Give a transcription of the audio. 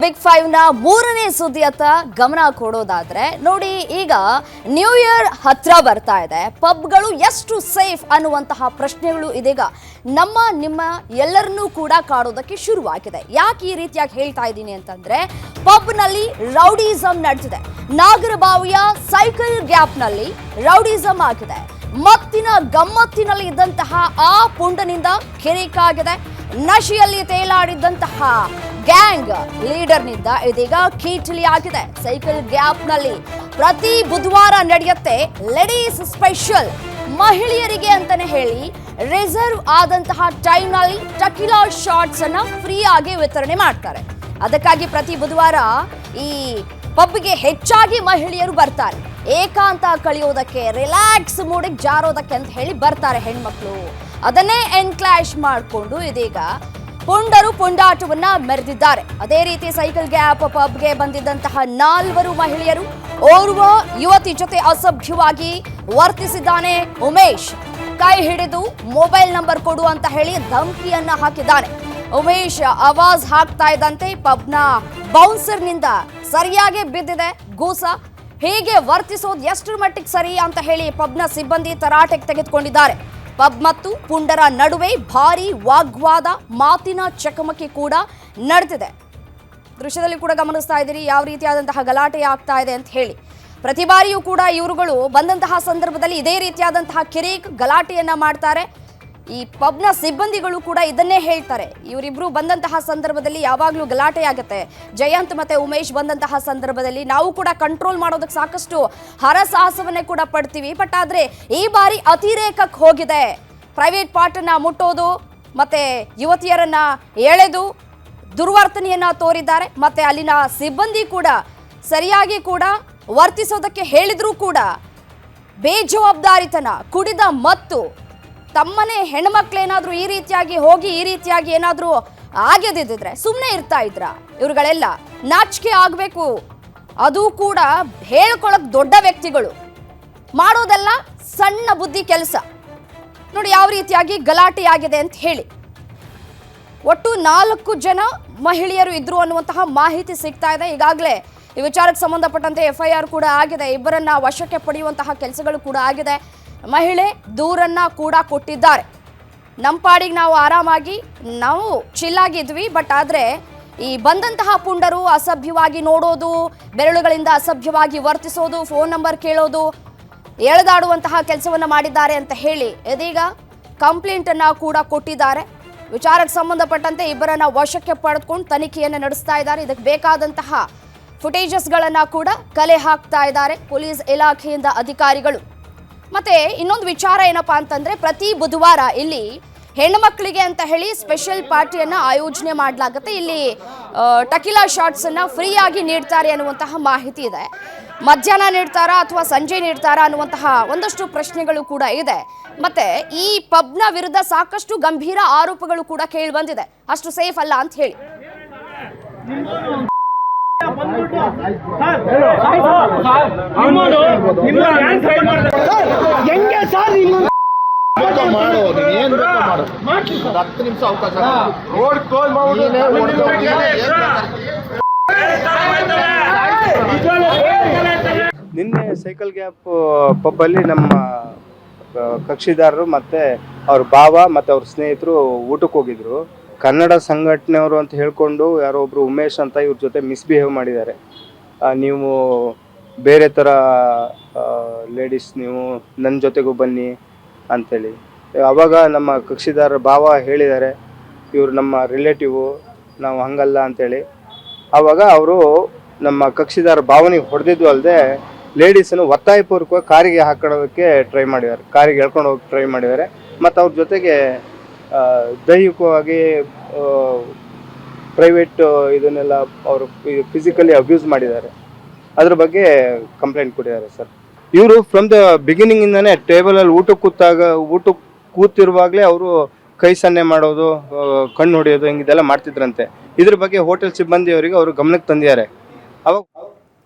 Big 5 ನ ಮೂರನೇ ಸುದ್ದಿಯತ್ತ ಗಮನ ಕೊಡೋದಾದ್ರೆ ನೋಡಿ, ಈಗ ನ್ಯೂ ಇಯರ್ ಹತ್ರ ಬರ್ತಾ ಇದೆ. ಪಬ್ಗಳು ಎಷ್ಟು ಸೇಫ್ ಅನ್ನುವಂತಹ ಪ್ರಶ್ನೆಗಳು ಇದೀಗ ನಿಮ್ಮ ಎಲ್ಲರನ್ನೂ ಕೂಡ ಕಾಡೋದಕ್ಕೆ ಶುರುವಾಗಿದೆ. ಯಾಕೆ ಈ ರೀತಿಯಾಗಿ ಹೇಳ್ತಾ ಇದ್ದೀನಿ ಅಂತಂದ್ರೆ, ಪಬ್ನಲ್ಲಿ ರೌಡಿಸಂ ನಡೆದಿದೆ. ನಾಗರಬಾವಿಯ ಸೈಕಲ್ ಗ್ಯಾಪ್ನಲ್ಲಿ ರೌಡಿಸಂ ಆಗಿದೆ. ಗಮ್ಮತ್ತಿನಲ್ಲಿ ಇದ್ದಂತಹ ಆ ಪುಂಡನಿಂದ ಕಿರಿಕಾಗಿದೆ. ನಶೆಯಲ್ಲಿ ತೇಲಾಡಿದ್ದಂತಹ ಗ್ಯಾಂಗ್ ಲೀಡರ್ನಿಂದ ಇದೀಗ ಕೀಟಲಿ ಆಗಿದೆ. ಸೈಕಲ್ ಗ್ಯಾಪ್ನಲ್ಲಿ ಪ್ರತಿ ಬುಧವಾರ ನಡೆಯುತ್ತೆ ಲೇಡೀಸ್ ಸ್ಪೆಷಲ್. ಮಹಿಳೆಯರಿಗೆ ಅಂತಾನೆ ಹೇಳಿ ರಿಸರ್ವ್ ಆದಂತಹ ಟೈಮ್ನಲ್ಲಿ ಟಕಿಲಾ ಶಾಟ್ಸ್ ಅನ್ನ ಫ್ರೀ ಆಗಿ ವಿತರಣೆ ಮಾಡ್ತಾರೆ. ಅದಕ್ಕಾಗಿ ಪ್ರತಿ ಬುಧವಾರ ಈ ಪಬ್ಗೆ ಹೆಚ್ಚಾಗಿ ಮಹಿಳೆಯರು ಬರ್ತಾರೆ. ಏಕಾಂತ ಕಳೆಯೋದಕ್ಕೆ, ರಿಲ್ಯಾಕ್ಸ್ ಮೂಡಿಗೆ ಜಾರೋದಕ್ಕೆ ಅಂತ ಹೇಳಿ ಬರ್ತಾರೆ ಹೆಣ್ಮಕ್ಳು. ಅದನ್ನೇ ಎನ್ಕ್ಲಾಶ್ ಮಾಡಿಕೊಂಡು ಇದೀಗ ಪುಂಡರು ಪುಂಡಾಟವನ್ನ ಮೆರೆದಿದ್ದಾರೆ. ಅದೇ ರೀತಿ ಸೈಕಲ್ ಗ್ಯಾಪ್ ಪಬ್ಗೆ ಬಂದಿದ್ದಂತಹ 4 ಮಹಿಳೆಯರು ಓರ್ವ ಯುವತಿ ಜೊತೆ ಅಸಭ್ಯವಾಗಿ ವರ್ತಿಸಿದ್ದಾನೆ ಉಮೇಶ್. ಕೈ ಹಿಡಿದು ಮೊಬೈಲ್ ನಂಬರ್ ಕೊಡು ಅಂತ ಹೇಳಿ ಧಮಕಿಯನ್ನ ಹಾಕಿದ್ದಾನೆ. ಉಮೇಶ್ ಆವಾಜ್ ಹಾಕ್ತಾ ಇದ್ದಂತೆ ಪಬ್ನ ಬೌನ್ಸರ್ನಿಂದ ಸರಿಯಾಗಿ ಬಿದ್ದಿದೆ ಗೂಸ. ಹೀಗೆ ವರ್ತಿಸೋದು ಎಷ್ಟರ ಮಟ್ಟಿಗೆ ಸರಿ ಅಂತ ಹೇಳಿ ಪಬ್ನ ಸಿಬ್ಬಂದಿ ತರಾಟೆಗೆ ತೆಗೆದುಕೊಂಡಿದ್ದಾರೆ. ಪಬ್ ಮತ್ತು ಪುಂಡರ ನಡುವೆ ಭಾರಿ ವಾಗ್ವಾದ, ಮಾತಿನ ಚಕಮಕಿ ಕೂಡ ನಡೆದಿದೆ. ದೃಶ್ಯದಲ್ಲಿ ಕೂಡ ಗಮನಿಸ್ತಾ ಇದ್ದೀರಿ ಯಾವ ರೀತಿಯಾದಂತಹ ಗಲಾಟೆ ಆಗ್ತಾ ಇದೆ ಅಂತ ಹೇಳಿ. ಪ್ರತಿ ಬಾರಿಯೂ ಕೂಡ ಇವರುಗಳು ಬಂದಂತಹ ಸಂದರ್ಭದಲ್ಲಿ ಇದೇ ರೀತಿಯಾದಂತಹ ಕಿರಿಕ್ ಗಲಾಟೆಯನ್ನ ಮಾಡ್ತಾರೆ. ಈ ಪಬ್ನ ಸಿಬ್ಬಂದಿಗಳು ಕೂಡ ಇದನ್ನೇ ಹೇಳ್ತಾರೆ. ಇವರಿಬ್ರು ಬಂದಂತಹ ಸಂದರ್ಭದಲ್ಲಿ ಯಾವಾಗಲೂ ಗಲಾಟೆ ಆಗುತ್ತೆ. ಜಯಂತ್ ಮತ್ತೆ ಉಮೇಶ್ ಬಂದಂತಹ ಸಂದರ್ಭದಲ್ಲಿ ನಾವು ಕೂಡ ಕಂಟ್ರೋಲ್ ಮಾಡೋದಕ್ಕೆ ಸಾಕಷ್ಟು ಹರಸಾಹಸವನ್ನೇ ಕೂಡ ಪಡ್ತೀವಿ. ಬಟ್ ಆದ್ರೆ ಈ ಬಾರಿ ಅತಿರೇಕಕ್ಕೆ ಹೋಗಿದೆ. ಪ್ರೈವೇಟ್ ಪಾರ್ಟನ್ನ ಮುಟ್ಟೋದು ಮತ್ತೆ ಯುವತಿಯರನ್ನ ಎಳೆದು ದುರ್ವರ್ತನೆಯನ್ನ ತೋರಿದ್ದಾರೆ. ಮತ್ತೆ ಅಲ್ಲಿನ ಸಿಬ್ಬಂದಿ ಕೂಡ ಸರಿಯಾಗಿ ಕೂಡ ವರ್ತಿಸೋದಕ್ಕೆ ಹೇಳಿದ್ರೂ ಕೂಡ ಬೇಜವಾಬ್ದಾರಿತನ, ಕುಡಿದ ಮತ್ತು ತಮ್ಮನೆ ಹೆಣ್ಮಕ್ಳೇನಾದ್ರೂ ಈ ರೀತಿಯಾಗಿ ಹೋಗಿ ಈ ರೀತಿಯಾಗಿ ಏನಾದ್ರೂ ಆಗದಿದ್ರೆ ಸುಮ್ಮನೆ ಇರ್ತಾ ಇದ್ರ? ಇವ್ರುಗಳೆಲ್ಲ ನಾಚಿಕೆ ಆಗ್ಬೇಕು. ಅದು ಕೂಡ ಹೇಳ್ಕೊಳಕ್ ದೊಡ್ಡ ವ್ಯಕ್ತಿಗಳು ಮಾಡೋದೆಲ್ಲ ಸಣ್ಣ ಬುದ್ಧಿ ಕೆಲಸ. ನೋಡಿ ಯಾವ ರೀತಿಯಾಗಿ ಗಲಾಟೆ ಆಗಿದೆ ಅಂತ ಹೇಳಿ. ಒಟ್ಟು 4 ಜನ ಮಹಿಳೆಯರು ಇದ್ರು ಅನ್ನುವಂತಹ ಮಾಹಿತಿ ಸಿಗ್ತಾ ಇದೆ. ಈಗಾಗಲೇ ಈ ವಿಚಾರಕ್ಕೆ ಸಂಬಂಧಪಟ್ಟಂತೆ FIR ಕೂಡ ಆಗಿದೆ. ಇಬ್ಬರನ್ನ ವಶಕ್ಕೆ ಪಡೆಯುವಂತಹ ಕೆಲಸಗಳು ಕೂಡ ಆಗಿದೆ. ಮಹಿಳೆ ದೂರನ್ನ ಕೂಡ ಕೊಟ್ಟಿದ್ದಾರೆ. ನಮ್ಮ ಪಾಡಿಗೆ ನಾವು ಆರಾಮಾಗಿ ನಾವು ಚಿಲ್ಲಾಗಿದ್ವಿ. ಬಟ್ ಆದರೆ ಈ ಬಂದಂತಹ ಪುಂಡರು ಅಸಭ್ಯವಾಗಿ ನೋಡೋದು, ಬೆರಳುಗಳಿಂದ ಅಸಭ್ಯವಾಗಿ ವರ್ತಿಸೋದು, ಫೋನ್ ನಂಬರ್ ಕೇಳೋದು, ಎಳೆದಾಡುವಂತಹ ಕೆಲಸವನ್ನು ಮಾಡಿದ್ದಾರೆ ಅಂತ ಹೇಳಿ ಇದೀಗ ಕಂಪ್ಲೇಂಟನ್ನು ಕೂಡ ಕೊಟ್ಟಿದ್ದಾರೆ. ವಿಚಾರಕ್ಕೆ ಸಂಬಂಧಪಟ್ಟಂತೆ ಇಬ್ಬರನ್ನ ವಶಕ್ಕೆ ಪಡೆದುಕೊಂಡು ತನಿಖೆಯನ್ನು ನಡೆಸ್ತಾ ಇದ್ದಾರೆ. ಇದಕ್ಕೆ ಬೇಕಾದಂತಹ ಫುಟೇಜಸ್ಗಳನ್ನು ಕೂಡ ಕಲೆ ಹಾಕ್ತಾ ಇದ್ದಾರೆ ಪೊಲೀಸ್ ಇಲಾಖೆಯಿಂದ ಅಧಿಕಾರಿಗಳು. ಮತ್ತೆ ಇನ್ನೊಂದು ವಿಚಾರ ಏನಪ್ಪಾ ಅಂತಂದ್ರೆ, ಪ್ರತಿ ಬುಧವಾರ ಇಲ್ಲಿ ಹೆಣ್ಮಕ್ಳಿಗೆ ಅಂತ ಹೇಳಿ ಸ್ಪೆಷಲ್ ಪಾರ್ಟಿಯನ್ನ ಆಯೋಜನೆ ಮಾಡಲಾಗುತ್ತೆ. ಇಲ್ಲಿ ಟಕಿಲಾ ಶಾಟ್ಸ್ ಅನ್ನ ಫ್ರೀ ಆಗಿ ನೀಡ್ತಾರೆ ಅನ್ನುವಂತಹ ಮಾಹಿತಿ ಇದೆ. ಮಧ್ಯಾಹ್ನ ನೀಡ್ತಾರಾ ಅಥವಾ ಸಂಜೆ ನೀಡ್ತಾರಾ ಅನ್ನುವಂತಹ ಒಂದಷ್ಟು ಪ್ರಶ್ನೆಗಳು ಕೂಡ ಇದೆ. ಮತ್ತೆ ಈ ಪಬ್ನ ವಿರುದ್ಧ ಸಾಕಷ್ಟು ಗಂಭೀರ ಆರೋಪಗಳು ಕೂಡ ಕೇಳಿ ಬಂದಿದೆ. ಅಷ್ಟು ಸೇಫ್ ಅಲ್ಲ ಅಂತ ಹೇಳಿ. ನಿನ್ನೆ ಸೈಕಲ್ ಗ್ಯಾಪ್ ಪಬ್ ಅಲ್ಲಿ ನಮ್ಮ ಕಕ್ಷಿದಾರರು ಮತ್ತೆ ಅವ್ರ ಭಾವ ಮತ್ತೆ ಅವ್ರ ಸ್ನೇಹಿತರು ಊಟಕ್ಕೆ ಹೋಗಿದ್ರು. ಕನ್ನಡ ಸಂಘಟನೆಯವರು ಅಂತ ಹೇಳ್ಕೊಂಡು ಯಾರೋ ಒಬ್ರು ಉಮೇಶ್ ಅಂತ ಇವ್ರ ಜೊತೆ ಮಿಸ್ಬಿಹೇವ್ ಮಾಡಿದ್ದಾರೆ. ನೀವು ಬೇರೆ ಥರ ಲೇಡೀಸ್, ನೀವು ನನ್ನ ಜೊತೆಗೂ ಬನ್ನಿ ಅಂಥೇಳಿ. ಆವಾಗ ನಮ್ಮ ಕಕ್ಷಿದಾರ ಭಾವ ಹೇಳಿದ್ದಾರೆ, ಇವರು ನಮ್ಮ ರಿಲೇಟಿವು, ನಾವು ಹಂಗಲ್ಲ ಅಂಥೇಳಿ. ಆವಾಗ ಅವರು ನಮ್ಮ ಕಕ್ಷಿದಾರ ಭಾವನಿಗೆ ಹೊಡೆದಿದ್ದು ಅಲ್ಲದೆ ಲೇಡೀಸನ್ನು ಒತ್ತಾಯಪೂರ್ವಕವಾಗಿ ಕಾರಿಗೆ ಹಾಕೊಳ್ಳೋದಕ್ಕೆ ಟ್ರೈ ಮಾಡಿದ್ದಾರೆ, ಕಾರಿಗೆ ಎಳ್ಕೊಂಡು ಹೋಗಿ ಟ್ರೈ ಮಾಡಿದ್ದಾರೆ. ಮತ್ತು ಅವ್ರ ಜೊತೆಗೆ ದೈಹಿಕವಾಗಿ ಪ್ರೈವೇಟ್ ಇದನ್ನೆಲ್ಲ ಅವರು ಫಿಸಿಕಲಿ ಅಬ್ಯೂಸ್ ಮಾಡಿದ್ದಾರೆ. ಅದ್ರ ಬಗ್ಗೆ ಕಂಪ್ಲೇಂಟ್ ಕೊಟ್ಟಿದ್ದಾರೆ ಸರ್. ಇವರು ಫ್ರಮ್ ದ ಬಿಗಿನಿಂಗ್ ಇಂದಾನೆ ಟೇಬಲಲ್ಲಿ ಊಟಕ್ಕೆ ಕೂತಿರುವಾಗಲೇ ಅವರು ಕೈ ಸನ್ನೆ ಮಾಡೋದು, ಕಣ್ಣು ಹೊಡೆಯೋದು, ಹಿಂಗಿದೆಲ್ಲ ಮಾಡ್ತಿದ್ರಂತೆ. ಇದ್ರ ಬಗ್ಗೆ ಹೋಟೆಲ್ ಸಿಬ್ಬಂದಿಯವರಿಗೆ ಅವರು ಗಮನಕ್ಕೆ ತಂದಿದ್ದಾರೆ. ಅವಾಗ